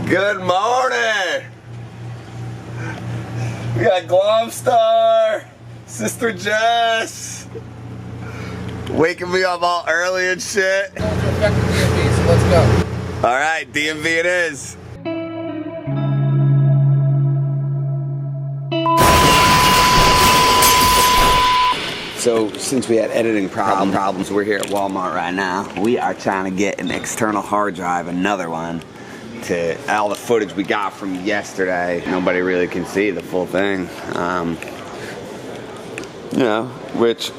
Good morning! We got Glomstar, Sister Jess, waking me up all early and shit. Let's go. Alright, DMV it is. So, since we had editing problems, we're here at Walmart right now. We are trying to get an external hard drive, another one, to all the footage we got from yesterday. Nobody really can see the full thing. You know, which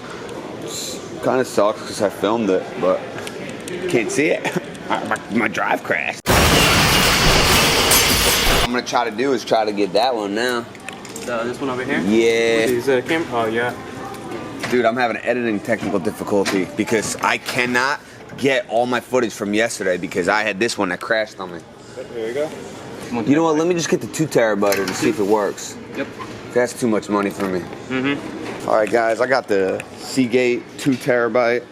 kind of sucks because I filmed it, but can't see it. My drive crashed. What I'm gonna try to do is try to get that one now. This one over here? Yeah. Is camera? Oh, yeah. Dude, I'm having editing technical difficulty because I cannot get all my footage from yesterday because I had this one that crashed on me. Here we go. You know what? Let me just get the 2 terabyte to see if it works. Yep. That's too much money for me. All right, guys, I got the Seagate 2 terabyte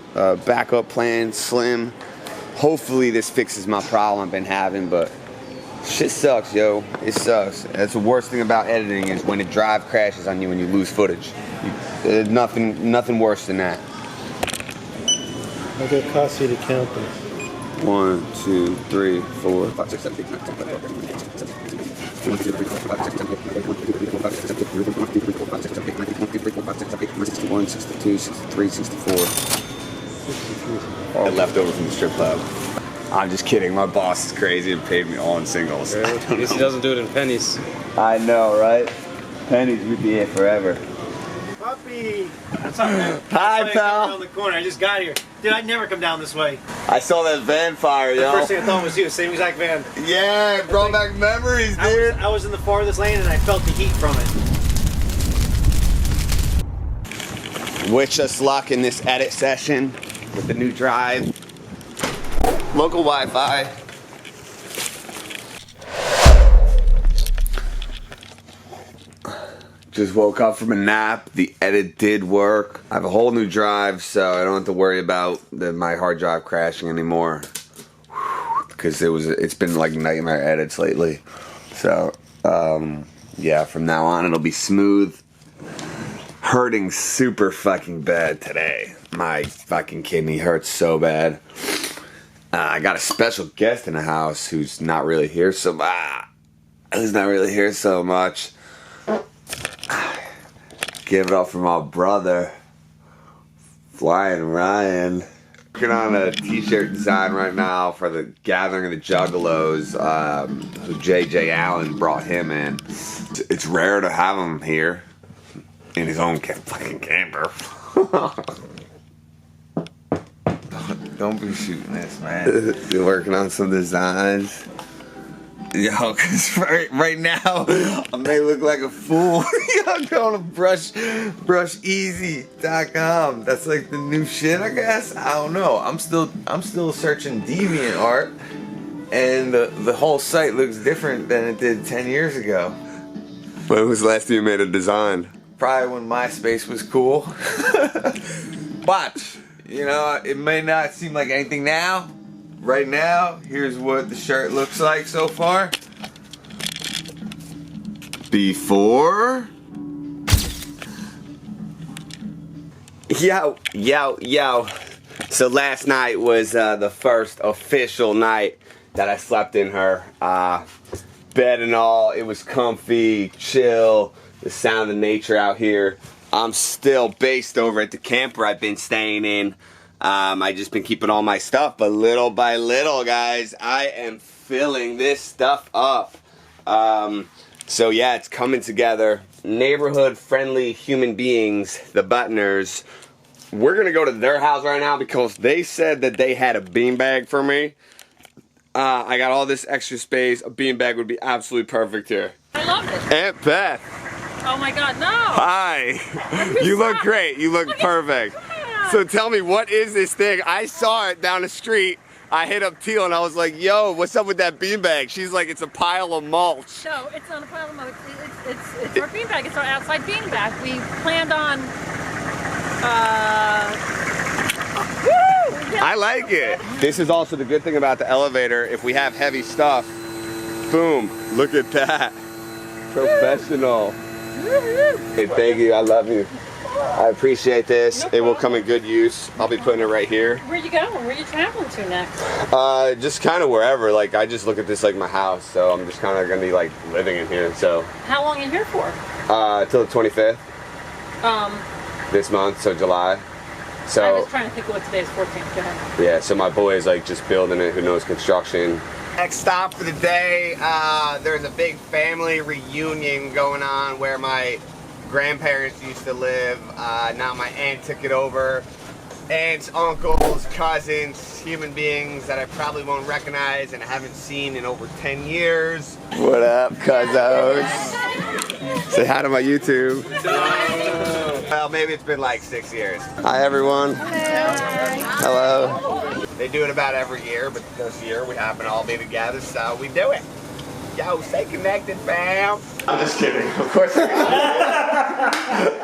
backup plan, slim. Hopefully this fixes my problem I've been having, but shit sucks, yo. It sucks. That's the worst thing about editing is when a drive crashes on you and you lose footage. Nothing worse than that. What did it cost you to count them? 1, 2, 3, 4, 5, 6, 7, 8, 9, 10, 11, 12, 13, 14, 15, 61, 62, 63, 64. All left over from the strip club. I'm just kidding. My boss is crazy and paid me all in singles. At least he doesn't do it in pennies. I know, right? Pennies would be it forever. Puppy! What's up, man? Hi, pal. Around the corner. I just got here. Dude, I'd never come down this way. I saw that van fire, The yo. first thing I thought was you, same exact van. Yeah, it brought back memories, dude. I was in the farthest lane and I felt the heat from it. Wish us luck in this edit session with the new drive. Local Wi-Fi. Just woke up from a nap. The edit did work. I have a whole new drive, so I don't have to worry about my hard drive crashing anymore. Because it's been like nightmare edits lately. So yeah, from now on it'll be smooth. Hurting super fucking bad today. My fucking kidney hurts so bad. I got a special guest in the house who's not really here so much. Give it up for my brother, Flying Ryan. Working on a t-shirt design right now for the Gathering of the Juggalos, who J.J. Allen brought him in. It's rare to have him here in his own fucking camper. Don't be shooting this, man. You're working on some designs. Yo, cause right now I may look like a fool. I'm going to brusheasy.com. That's like the new shit, I guess. I don't know. I'm still searching DeviantArt, and the whole site looks different than it did 10 years ago. When was the last time you made a design? Probably when MySpace was cool. Watch. You know, it may not seem like anything now. Right now, here's what the shirt looks like so far. Before. Yo. So last night was the first official night that I slept in her. Bed and all, it was comfy, chill, the sound of nature out here. I'm still based over at the camper I've been staying in. I just been keeping all my stuff, but little by little, guys, I am filling this stuff up. So yeah, it's coming together. Neighborhood-friendly human beings, the Buttoners. We're gonna go to their house right now because they said that they had a beanbag for me. I got all this extra space. A beanbag would be absolutely perfect here. I love it. Aunt Beth. Oh my God, no. Hi. You look great. You look perfect. So tell me, what is this thing? I saw it down the street I hit up Teal and I was like, yo, what's up with that beanbag? She's like, it's a pile of mulch. No, it's not a pile of mulch. It's our beanbag. It's our outside beanbag. We planned on. I like it. This is also the good thing about the elevator. If we have heavy stuff, boom, look at that. Professional. Hey, thank you. I love you. I appreciate this. It will come in good use. I'll be putting it right here. Where you going? Where you traveling to next? Just kind of wherever. Like, I just look at this like my house, so I'm just kind of gonna be like living in here. So. How long are you here for? Till the 25th. This month, so July. So. I was trying to think of what today is, 14th. Go ahead. Yeah. So my boy is like just building it. Who knows construction? Next stop for the day. There's a big family reunion going on where my grandparents used to live. Now my aunt took it over. Aunts, uncles, cousins, human beings that I probably won't recognize and haven't seen in over 10 years. What up, cuzzos? Say hi to my YouTube. Well, maybe it's been like 6 years. Hi, everyone. Hello. They do it about every year, but this year we happen to all be together, so we do it. Yo, stay connected, fam. I'm just kidding. Of course.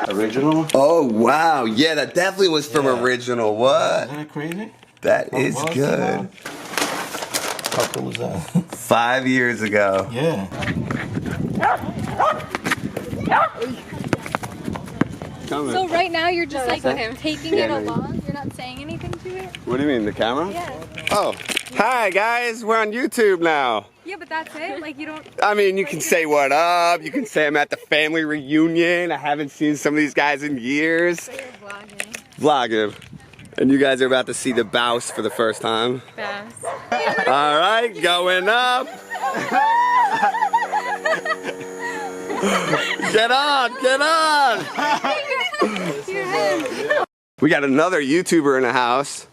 Original? Oh, wow. Yeah, that definitely was from Original. What? Isn't that crazy? That is good. How cool was that? 5 years ago. Yeah. So right now you're just like taking it along? You're not saying anything to it? What do you mean, the camera? Yeah. Oh, hi guys, we're on YouTube now. Yeah, but that's it? Like you don't... I mean, you can say what up, you can say I'm at the family reunion. I haven't seen some of these guys in years. So you're vlogging. Vlogging. And you guys are about to see the bouse for the first time. Bass. All right, going up. Get on, get on. We got another YouTuber in the house.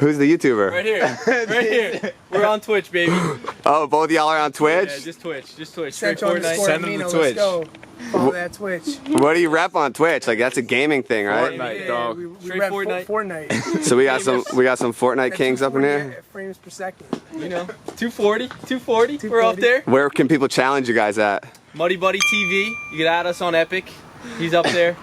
Who's the YouTuber? Right here. Right here. We're on Twitch, baby. Oh, both of y'all are on Twitch? Yeah, just Twitch. Just Twitch. Search Fortnite. Send them to Twitch. Follow that Twitch. What do you rep on Twitch? Like, that's a gaming thing, right? Fortnite, Yeah, dog. we Straight rep Fortnite. Fortnite. So we got some Fortnite kings up in here. Frames per second. You know, 240. We're up there. Where can people challenge you guys at? Muddy Buddy TV. You can add us on Epic. He's up there.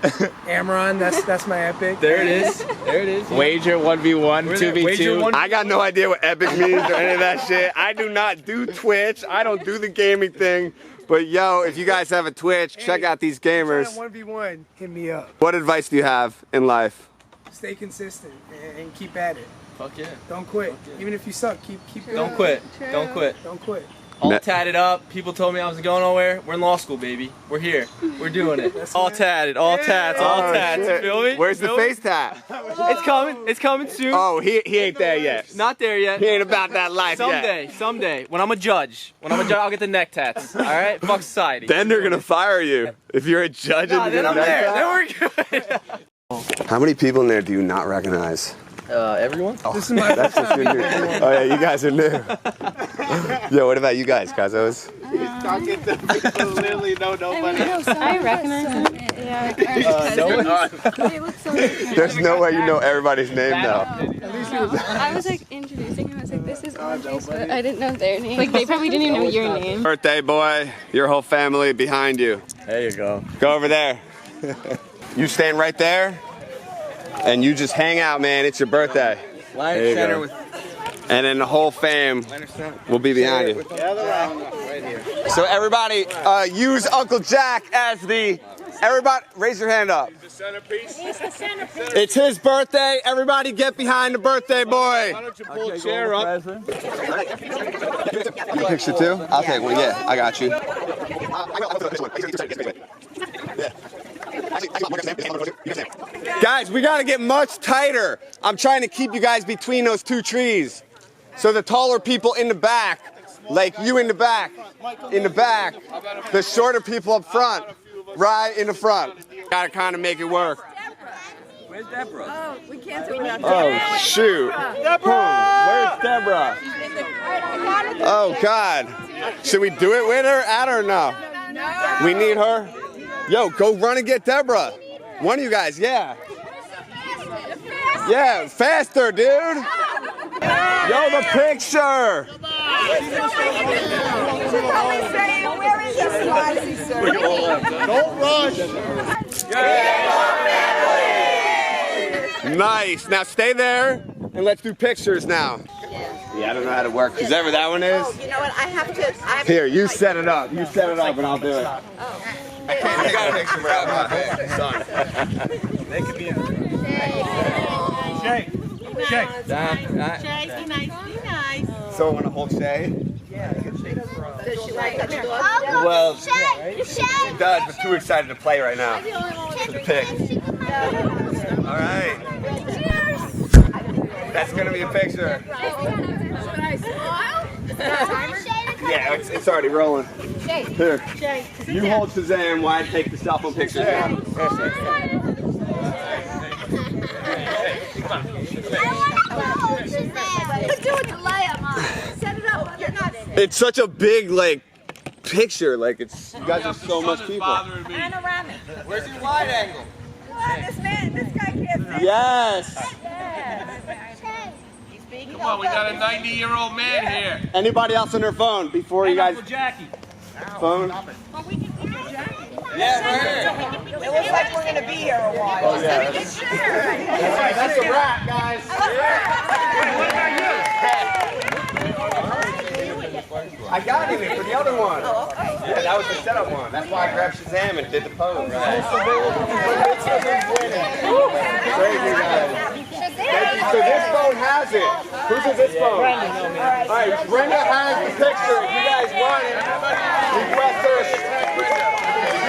Amaron, that's my epic. There it is. There it is. Wager 1v1, We're there. Wager 2v2. 1v1. I got no idea what Epic means or any of that shit. I do not do Twitch. I don't do the gaming thing. But yo, if you guys have a Twitch, check out these gamers. 1v1, hit me up. What advice do you have in life? Stay consistent and keep at it. Fuck yeah. Don't quit. Even if you suck, keep going. Don't quit. True. Don't quit. Don't quit. All Ne- tatted up. People told me I wasn't going nowhere. We're in law school, baby. We're here. We're doing it. All tatted. All tats. All Oh, tats. shit. You feel me? Where's the Feel me? face tat? It's coming. It's coming soon. Oh, he ain't there yet. Not there yet. He ain't about that life yet. Someday. When I'm a judge, I'll get the neck tats. All right? Fuck society. Then they're gonna fire you if you're a judge. Nah, and then you're I'm gonna there. neck Then tat. we're good. How many people in there do you not recognize? Everyone? This is my That's just new. Oh yeah, you guys are new. Yo, what about you guys, Kazos? Talking to people literally know nobody. I recognize them. Yeah. They look so different. There's no way you know everybody's name now. I was like introducing him. I was like, this is Audrey's, but I didn't know their name. Like they probably didn't even know your name. Birthday boy, your whole family behind you. There you go. Go over there. You stand right there, and you just hang out, man. It's your birthday. There you go. And then the whole fam will be behind you. So everybody, use Uncle Jack as the. Everybody, raise your hand up. It's his birthday. Everybody, get behind the birthday boy. Why don't you pull a chair up? You picture too? I'll take one. Yeah, I got you. Guys, we gotta get much tighter. I'm trying to keep you guys between those two trees. So the taller people in the back, like you in the back, the shorter people up front, right in the front. Gotta kind of make it work. Where's Deborah? Oh, we can't do it. Oh, shoot. Where's Deborah? Oh, God. Should we do it with her, at her, or no? We need her? Yo, go run and get Deborah. One of you guys, yeah. Yeah, faster, dude. Yo, the picture! Don't rush. Nice. Now stay there and let's do pictures now. Yeah, I don't know how to work. Whoever that one is. You know what? I have to. Here, you set it up. You set it up and I'll do it. I got a picture for my son. They could be in. Shay. Shay. Shay, be nice. Be nice. So I want to hold Shay? Does she like that? Well, she does, but too excited to play right now. For the pick. All right. That's going to be a picture. Yeah, it's already rolling. Here. You hold Shazam while I take the cell phone pictures now. It's such a big, like, picture. Like, it's, you guys are so much people. Panoramic. Where's your wide angle? This guy can't see. Yes. Come on, we got a 90-year-old man here. Anybody else on their phone before you guys? Jackie. Phone? Yeah, we're here. It looks like we're going to be here a while. Oh, yeah. That's a wrap, guys. I got him for the other one. Oh, okay. Yeah, that was the setup one. That's why I grabbed Shazam and did the pose. Right? Crazy guys. So this phone has it. Whose is this phone? All right, Brenda has the picture. If you guys want it, request her.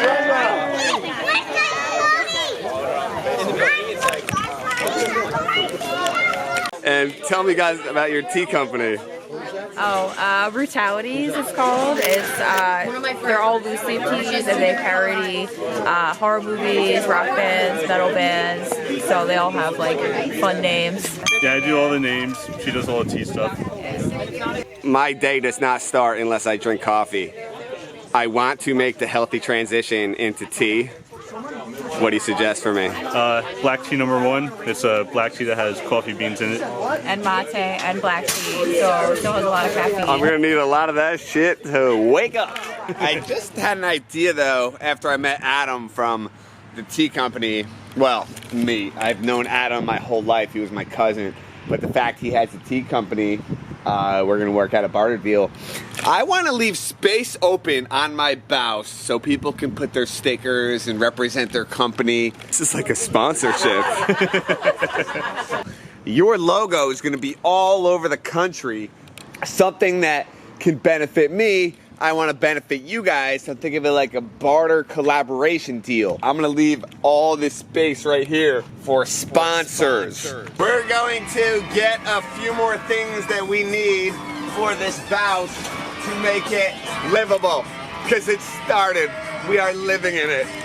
Brenda. And tell me guys about your tea company. Brutalities it's called. It's they're all loose leaf teas and they parody horror movies, rock bands, metal bands. So they all have like fun names. Yeah, I do all the names. She does all the tea stuff. My day does not start unless I drink coffee. I want to make the healthy transition into tea. What do you suggest for me? Black tea #1. It's a black tea that has coffee beans in it. And mate and black tea, so it still has a lot of caffeine. I'm gonna need a lot of that shit to wake up. I just had an idea though after I met Adam from the tea company. Well, me. I've known Adam my whole life. He was my cousin. But the fact he has a tea company, we're gonna work out a barter deal. I wanna leave space open on my bows so people can put their stickers and represent their company. This is like a sponsorship. Your logo is gonna be all over the country. Something that can benefit me, I want to benefit you guys. So think of it like a barter collaboration deal. I'm gonna leave all this space right here for sponsors. We're going to get a few more things that we need for this house to make it livable. Because it started, we are living in it. 50.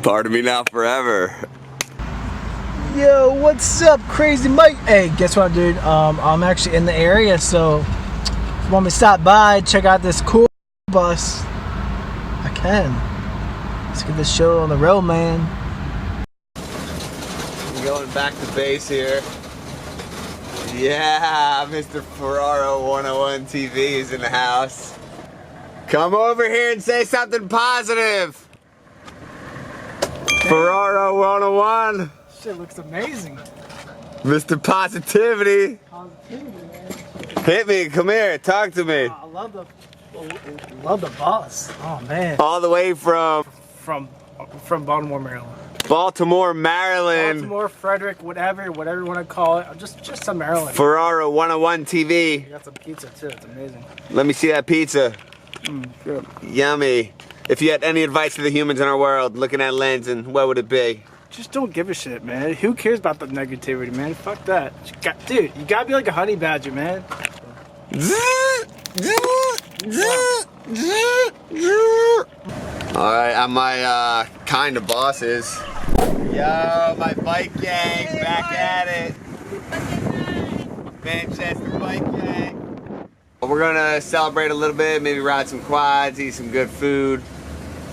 Pardon me now forever. Yo, what's up, Crazy Mike? Hey, guess what, dude? I'm actually in the area, so if you want me to stop by, check out this cool bus, I can. Let's get this show on the road, man. We're going back to base here. Yeah, Mr. Ferraro 101 TV is in the house. Come over here and say something positive. Ferraro 101. Shit looks amazing. Mr. Positivity. Hit me, come here, talk to me. I love the bus. Oh man. All the way from Baltimore, Maryland. Baltimore, Maryland. Baltimore, Frederick, whatever you want to call it. Just some Maryland. Ferraro 101 TV. You got some pizza too. It's amazing. Let me see that pizza. Good. Yummy. If you had any advice to the humans in our world looking at Lens, and what would it be? Just don't give a shit, man. Who cares about the negativity, man? Fuck that. Dude, you gotta be like a honey badger, man. Alright, I'm my kind of bosses. Yo, my bike gang, back at it. Manchester bike gang. We're gonna celebrate a little bit, maybe ride some quads, eat some good food.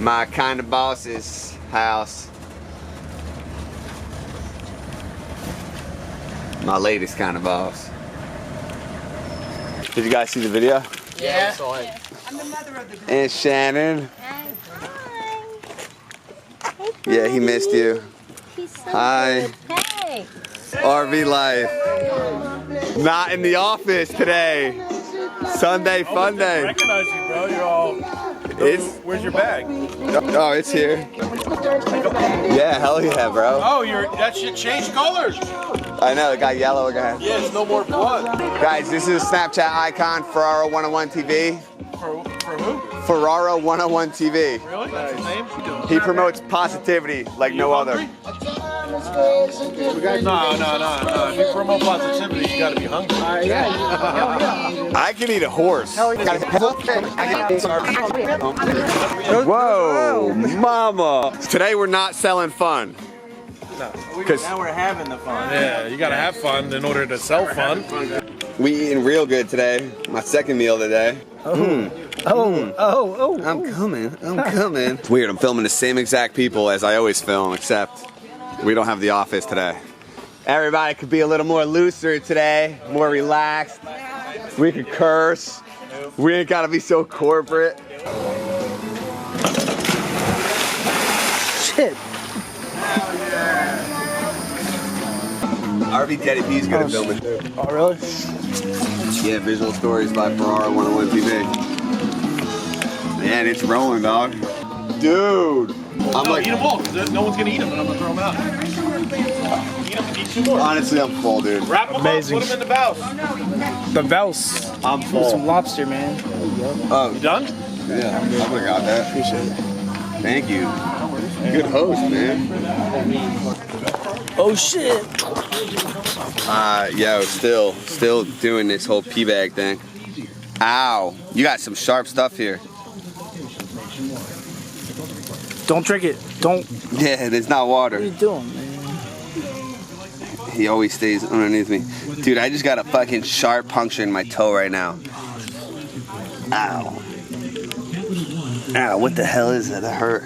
My kind of bosses. house. My latest kind of boss. Did you guys see the video? Yeah. I'm the mother of the And Shannon. Hi. Yeah, he missed you. He's so Hi. good. Hey. RV life. Not in the office today. Sunday fun day. Recognize you, bro. You're all. Where's your bag? Oh, it's here. Yeah, hell yeah, bro. Oh, that shit changed colors. I know, it got yellow again. Yeah, it's no more blood. Guys, this is a Snapchat icon, Ferraro 101 TV. For who? Ferraro 101 TV. Really? That's his name? He promotes positivity like no other. No. If you promote positivity, you gotta be hungry. I could eat a horse. Whoa, mama. Today we're not selling fun. No. Now we're having the fun. Yeah, you gotta have fun in order to sell fun. We eating real good today. My second meal today. Oh, I'm coming. It's weird. I'm filming the same exact people as I always film, except we don't have the office today. Everybody could be a little more looser today, more relaxed. We could curse. We ain't gotta be so corporate. shit. RV Teddy P's good at filming. Oh, really? Yeah, visual stories by Ferraro 101 TV. Man, it's rolling, dog. Dude. I'm like, eat them all, because no one's gonna eat them, and I'm gonna throw them out. Eat 2 more. Honestly, I'm full, dude. Wrap them Amazing. up, put them in the bows. The Vels. I'm full. Some lobster, man. Oh, You done? yeah, I would've got that. Appreciate it. Thank you. Good host, man. Oh shit. Yo, still doing this whole pee bag thing. Ow, you got some sharp stuff here. Don't drink it. Don't. Yeah, it's not water. What are you doing, man? He always stays underneath me. Dude, I just got a fucking sharp puncture in my toe right now. Ow. Ow, what the hell is that? That hurt.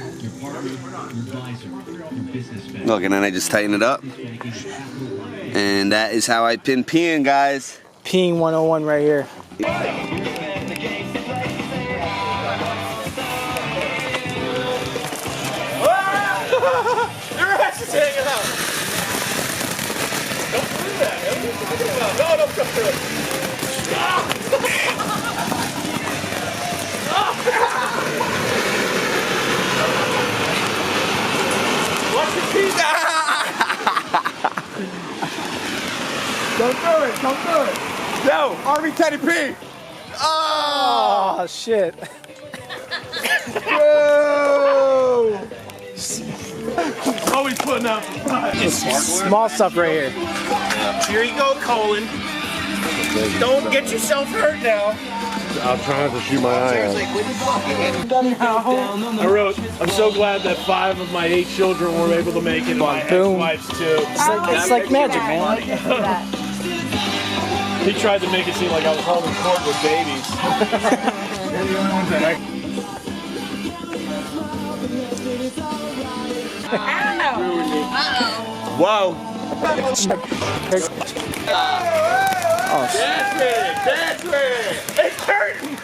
Look, and then I just tighten it up. And that is how I've been peeing, guys. Peeing 101 right here. Your ass is hanging out. Don't do that. What are you talking about? No, don't come through it. Watch your feet. Don't do it, don't do it. No, RV Teddy P. Oh shit. Whoa. Always putting out the fire. Small stuff right here. Here you go, Colin. Don't get yourself hurt now. I'm trying to shoot my eye out. I wrote, I'm so glad that 5 of my 8 children were able to make it, and my Boom. ex-wife's too. It's like magic, man. He tried to make it seem like I was holding court with babies. Whoa. That's it. It's hurting.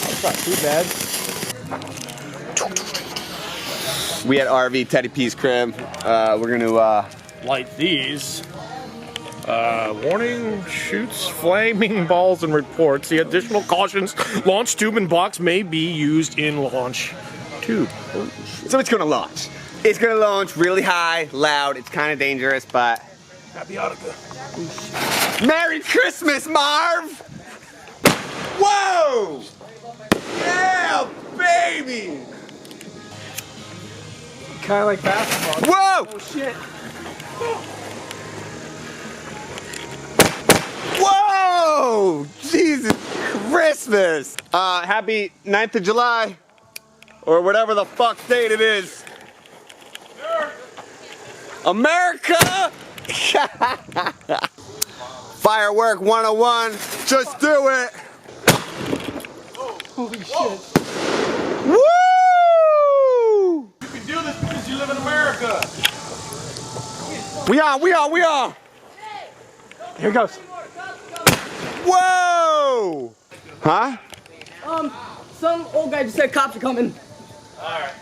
That's not too bad. We at RV Teddy P's crib. We're gonna Like these. Warning, shoots, flaming balls, and reports. The additional cautions: launch tube and box may be used in launch tube. So it's gonna launch. It's gonna launch really high, loud. It's kind of dangerous, but. Happy Hanukkah. Merry Christmas, Marv! Whoa! Yeah, baby! Kind of like basketball. Whoa! Oh shit. Whoa! Jesus Christmas! Happy 9th of July. Or whatever the fuck date it is. America! Firework 101. Just do it. Holy shit. Woo! You can do this because you live in America. We on. Here goes. Whoa! Huh? Some old guy just said cops are coming. Alright.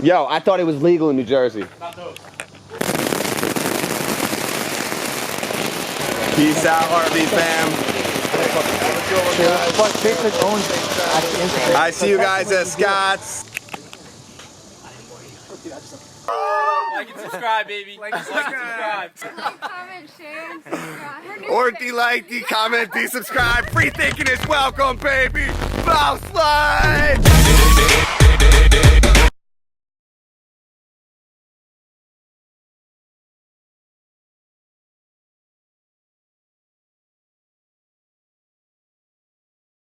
Yo, I thought it was legal in New Jersey. Not those. Peace out, RV fam. I see you guys at Scott's. Like and subscribe, baby. Like and subscribe. Comment, share, and subscribe. Orky, like, comment, subscribe. Free thinking is welcome, baby. Mouse slide.